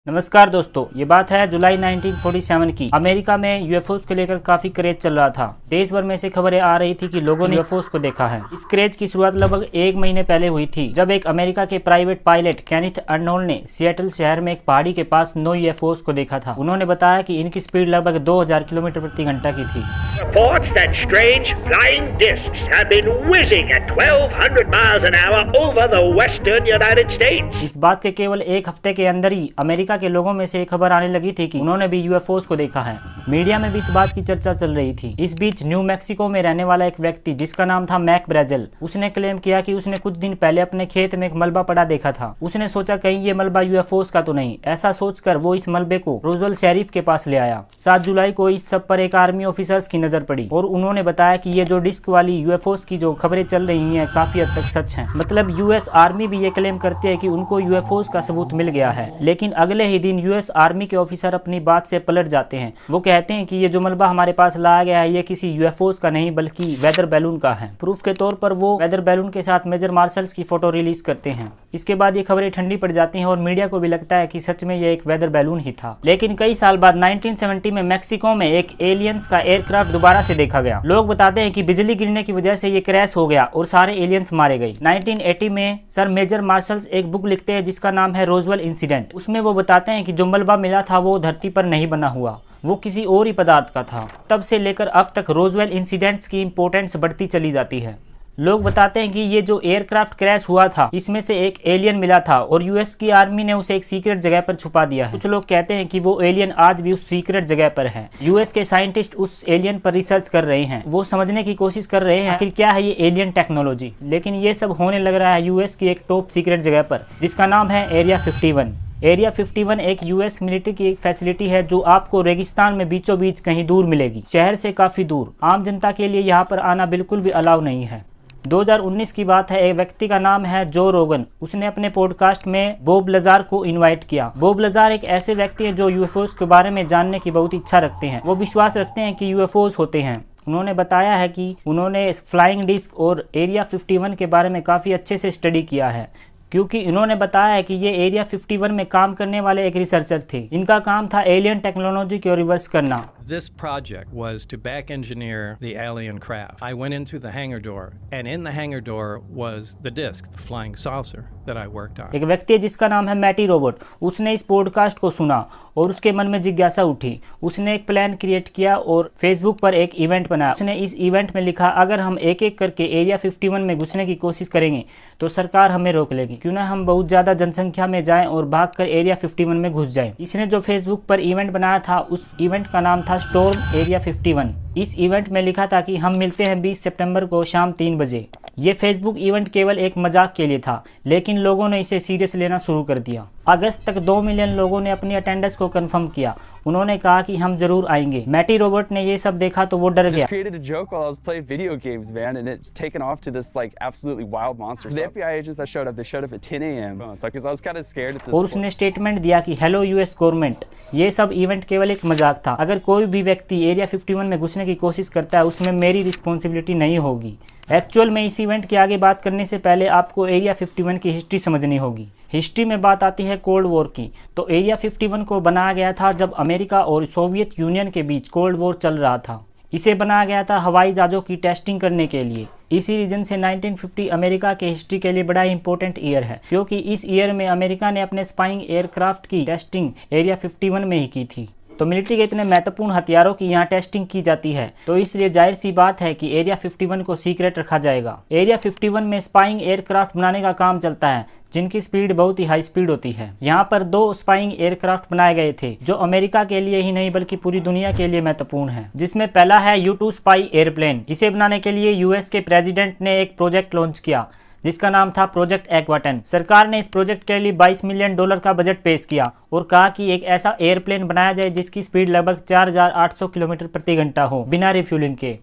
नमस्कार दोस्तों, ये बात है जुलाई 1947 की। अमेरिका में यूएफओस को लेकर काफी क्रेज चल रहा था। देश भर में से खबरें आ रही थी कि लोगों ने यूएफओस को देखा है। इस क्रेज की शुरुआत लगभग 1 महीने पहले हुई थी, जब एक अमेरिका के प्राइवेट पायलट केनिथ अर्नोल्ड ने सिएटल शहर में एक पहाड़ी के पास 9 यूएफओस को देखा था। उन्होंने बताया कि इनकी स्पीड लगभग 2000 किलोमीटर प्रति घंटा की थी। Reports that strange flying discs have been whizzing at 1200 miles an hour over the western United States. इस बात के केवल एक हफ्ते के अंदर ही अमेरिका के लोगों में से एक खबर आने लगी थी कि उन्होंने भी यूएफओस को देखा है। मीडिया में भी इस बात की चर्चा चल रही थी। इस बीच न्यू मैक्सिको में रहने वाला एक व्यक्ति जिसका नाम था मैक ब्रेजेल, उसने क्लेम किया कि उसने कुछ दिन पहले अपने खेत में एक मलबा पड़ा देखा था। उसने सोचा कहीं ये मलबा यूएफओस का तो नहीं। ऐसा सोचकर वो इस मलबे को रोजवेल शेरिफ के पास ले आया। 7 जुलाई को इस सब पर एक आर्मी ऑफिसर्स की नजर पड़ी और उन्होंने बताया कि ये जो डिस्क वाली यूएफओस की जो खबरें चल रही हैं काफी हद तक सच हैं। मतलब यूएस आर्मी भी ये क्लेम करती है कि उनको यूएफओस का सबूत मिल गया है। लेकिन अगले ही दिन यूएस आर्मी के ऑफिसर अपनी बात से पलट जाते हैं। वो कहते हैं कि ये जो मलबा हमारे पास लाया गया है ये किसी यूएफओस का नहीं बल्कि वेदर बैलून का है। प्रूफ के तौर पर वो वेदर बैलून के साथ मेजर मार्शल्स की फोटो रिलीज करते हैं। इसके बाद ये खबरें ठंडी पड़ जाती हैं और मीडिया को भी लगता है कि सच में ये एक वेदर बैलून ही था। लेकिन कई साल बाद 1970 में मैक्सिको में एक एलियंस का एयरक्राफ्ट दोबारा से देखा गया। लोग बताते हैं कि बिजली गिरने की वजह से ये क्रैश हो गया और सारे एलियंस मारे गए। 1980 में सर मेजर मार्शल्स एक बुक लिखते हैं जिसका नाम है रोजवेल इंसिडेंट। उसमें वो बताते हैं कि जो मलबा मिला था वो धरती पर नहीं बना हुआ, वो किसी और ही पदार्थ का था। तब से लेकर अब तक रोजवेल इंसिडेंट्स की इंपॉर्टेंस बढ़ती चली जाती है। लोग बताते हैं कि ये जो एयरक्राफ्ट क्रैश हुआ था इसमें से एक एलियन मिला था और यूएस की आर्मी ने उसे एक सीक्रेट जगह पर छुपा दिया है। कुछ लोग कहते हैं कि वो एलियन आज भी उस सीक्रेट जगह पर है। यूएस के साइंटिस्ट उस एलियन पर रिसर्च कर रहे हैं। वो समझने की कोशिश कर रहे हैं आखिर क्या है ये एलियन टेक्नोलॉजी। लेकिन ये सब होने लग रहा है यूएस की एक टॉप सीक्रेट जगह पर जिसका नाम है एरिया 51। एरिया 51 एक यूएस मिलिट्री की एक फैसिलिटी है जो आपको रेगिस्तान में बीचों बीच कहीं दूर मिलेगी, शहर से काफी दूर। आम जनता के लिए यहाँ पर आना बिल्कुल भी अलाउ नहीं है। 2019 की बात है। एक व्यक्ति का नाम है जो रोगन। उसने अपने पॉडकास्ट में बॉब लजार को इनवाइट किया। बॉब लजार एक ऐसे व्यक्ति हैं जो यूएफओस के बारे में जानने की बहुत इच्छा रखते हैं। वो विश्वास रखते हैं कि यूएफओस होते हैं। उन्होंने बताया है कि उन्होंने फ्लाइंग डिस्क और एरिया 51 के बारे में काफ़ी अच्छे से स्टडी किया है, क्योंकि इन्होंने बताया है कि ये एरिया 51 में काम करने वाले एक रिसर्चर थे। इनका काम था एलियन टेक्नोलॉजी को रिवर्स करना। This project was to back engineer the alien craft. I went into the hangar door, and in the hangar door was the disc, the flying saucer that I worked on. एक व्यक्ति है जिसका नाम है मैटी robot. उसने इस podcast को सुना और उसके मन में जिज्ञासा उठी। उसने एक प्लान क्रिएट किया और फेसबुक पर एक इवेंट बनाया। उसने इस इवेंट में लिखा, अगर हम एक एक करके एरिया 51 में घुसने की कोशिश करेंगे तो सरकार हमें रोक लेगी। क्यों ना हम बहुत ज़्यादा जनसंख्या में जाएं और भागकर एरिया 51 में घुस जाएं। इसने जो फेसबुक पर इवेंट बनाया था उस इवेंट का नाम था स्टॉर्म एरिया 51। इस इवेंट में लिखा था कि हम मिलते हैं 20 सितंबर को शाम 3 बजे। ये फेसबुक इवेंट केवल एक मजाक के लिए था, लेकिन लोगों ने इसे सीरियस लेना शुरू कर दिया। अगस्त तक 2 मिलियन लोगों ने अपनी अटेंडेंस को कंफर्म किया। उन्होंने कहा कि हम जरूर आएंगे। मैटी रोबोट ने ये सब देखा तो वो डर गया। created a joke while I was playing video games, man, and it's taken off to this like absolutely wild monster. The FBI agents that showed up, they showed up at 10 a.m. So because I was kind of scared at this. और उसने statement दिया कि hello US government, ये सब event केवल एक मजाक था। अगर कोई भी व्यक्ति एरिया 51 में घुसने की कोशिश करता है उसमें मेरी रिस्पॉन्सिबिलिटी नहीं होगी। एक्चुअल में इस इवेंट की आगे बात करने से पहले आपको एरिया 51 की हिस्ट्री समझनी होगी। हिस्ट्री में बात आती है कोल्ड वॉर की। तो एरिया 51 को बनाया गया था जब अमेरिका और सोवियत यूनियन के बीच कोल्ड वॉर चल रहा था। इसे बनाया गया था हवाई जहाज़ों की टेस्टिंग करने के लिए। इसी रीजन से 1950 अमेरिका के हिस्ट्री के लिए बड़ा इंपॉर्टेंट ईयर है, क्योंकि इस ईयर में अमेरिका ने अपने स्पाइंग एयरक्राफ्ट की टेस्टिंग एरिया 51 में ही की थी। तो मिलिट्री के इतने महत्वपूर्ण हथियारों की यहाँ टेस्टिंग की जाती है, तो इसलिए जाहिर सी बात है कि एरिया 51 को सीक्रेट रखा जाएगा। एरिया 51 में स्पाइंग एयरक्राफ्ट बनाने का काम चलता है जिनकी स्पीड बहुत ही हाई स्पीड होती है। यहाँ पर 2 स्पाइंग एयरक्राफ्ट बनाए गए थे जो अमेरिका के लिए ही नहीं बल्कि पूरी दुनिया के लिए महत्वपूर्ण है, जिसमें पहला है U-2 स्पाई एयरप्लेन। इसे बनाने के लिए यूएस के प्रेसिडेंट ने एक प्रोजेक्ट लॉन्च किया जिसका नाम था प्रोजेक्ट एक्वाटन। सरकार ने इस प्रोजेक्ट के लिए $22 मिलियन का बजट पेश किया और कहा कि एक ऐसा एयरप्लेन बनाया जाए जिसकी स्पीड लगभग 4800 किलोमीटर प्रति घंटा हो बिना रिफ्यूलिंग के,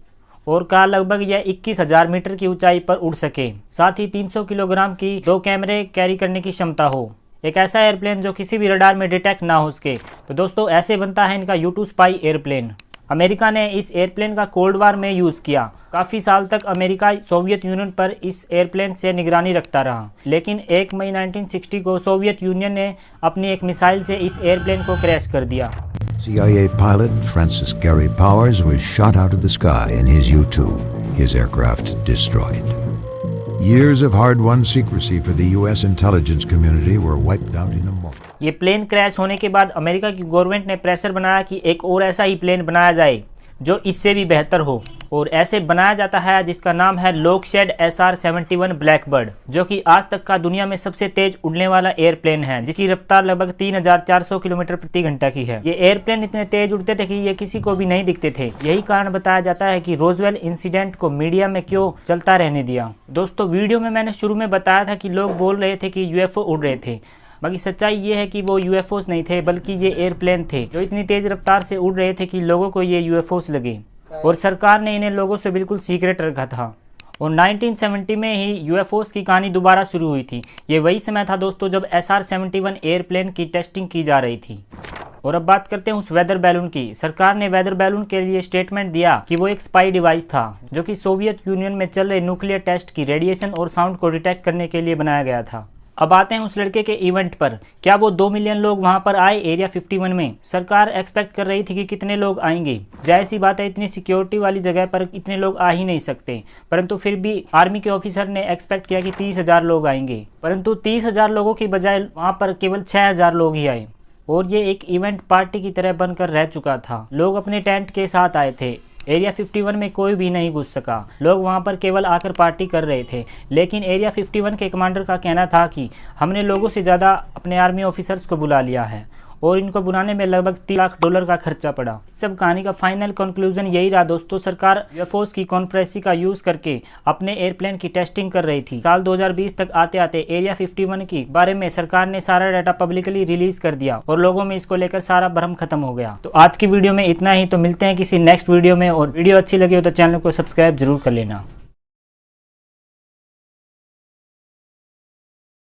और कहा लगभग यह 21,000 मीटर की ऊंचाई पर उड़ सके। साथ ही 300 किलोग्राम की 2 कैमरे कैरी करने की क्षमता हो। एक ऐसा एयरप्लेन जो किसी भी रडार में डिटेक्ट ना हो सके। तो दोस्तों ऐसे बनता है इनका U-2 स्पाई एयरप्लेन। अमेरिका ने इस एयरप्लेन का कोल्ड वार में यूज़ किया। काफ़ी साल तक अमेरिका सोवियत यूनियन पर इस एयरप्लेन से निगरानी रखता रहा, लेकिन 1 मई 1960 को सोवियत यूनियन ने अपनी एक मिसाइल से इस एयरप्लेन को क्रैश कर दिया। CIA pilot Francis Gary Powers was shot out of the sky in his U-2, his aircraft destroyed. Years of hard-won secrecy for the U.S. intelligence community were wiped out in a moment. ये plane crash होने के बाद America की government ने pressure बनाया कि एक और ऐसा ही प्लेन बनाया जाए जो इससे भी बेहतर हो, और ऐसे बनाया जाता है जिसका नाम है लोकशेड SR-71 ब्लैकबर्ड, जो कि आज तक का दुनिया में सबसे तेज उड़ने वाला एयरप्लेन है, जिसकी रफ्तार लगभग 3400 किलोमीटर प्रति घंटा की है। ये एयरप्लेन इतने तेज उड़ते थे कि ये किसी को भी नहीं दिखते थे। यही कारण बताया जाता है कि रोजवेल इंसिडेंट को मीडिया में क्यों चलता रहने दिया। दोस्तों, वीडियो में मैंने शुरू में बताया था कि लोग बोल रहे थे कि UFO उड़ रहे थे, बाकी सच्चाई ये है कि वो UFOs नहीं थे, बल्कि ये एयरप्लेन थे जो इतनी तेज रफ्तार से उड़ रहे थे कि लोगों को ये UFOs लगे, और सरकार ने इन्हें लोगों से बिल्कुल सीक्रेट रखा था। और 1970 में ही UFOs की कहानी दोबारा शुरू हुई थी। ये वही समय था दोस्तों जब SR-71 एयरप्लेन की टेस्टिंग की जा रही थी। और अब बात करते हैं उस वेदर बैलून की। सरकार ने वेदर बैलून के लिए स्टेटमेंट दिया कि वो एक स्पाई डिवाइस था जो कि सोवियत यूनियन में चल रहे न्यूक्लियर टेस्ट की रेडिएशन और साउंड को डिटेक्ट करने के लिए बनाया गया था। अब आते हैं उस लड़के के इवेंट पर। क्या वो 2 मिलियन लोग वहां पर आए एरिया 51 में? सरकार एक्सपेक्ट कर रही थी कि कितने लोग आएंगे। जाहिर सी बात है, इतनी सिक्योरिटी वाली जगह पर इतने लोग आ ही नहीं सकते, परंतु फिर भी आर्मी के ऑफिसर ने एक्सपेक्ट किया कि 30,000 लोग आएंगे, परंतु 30,000 लोगों की बजाय वहां पर केवल 6,000 लोग ही आए, और ये एक इवेंट पार्टी की तरह बनकर रह चुका था। लोग अपने टेंट के साथ आए थे। एरिया 51 में कोई भी नहीं घुस सका, लोग वहां पर केवल आकर पार्टी कर रहे थे। लेकिन एरिया 51 के कमांडर का कहना था कि हमने लोगों से ज़्यादा अपने आर्मी ऑफिसर्स को बुला लिया है, और इनको बुलाने में लगभग $3 लाख का खर्चा पड़ा। सब कहानी का फाइनल कंक्लूजन यही रहा दोस्तों, सरकार UFOs की कॉन्स्पिरेसी का यूज़ करके अपने एयरप्लेन की टेस्टिंग कर रही थी। साल 2020 तक आते आते एरिया 51 के बारे में सरकार ने सारा डाटा पब्लिकली रिलीज कर दिया, और लोगों में इसको लेकर सारा भ्रम खत्म हो गया। तो आज की वीडियो में इतना ही। तो मिलते हैं किसी नेक्स्ट वीडियो में, और वीडियो अच्छी लगी हो तो चैनल को सब्सक्राइब जरूर कर लेना।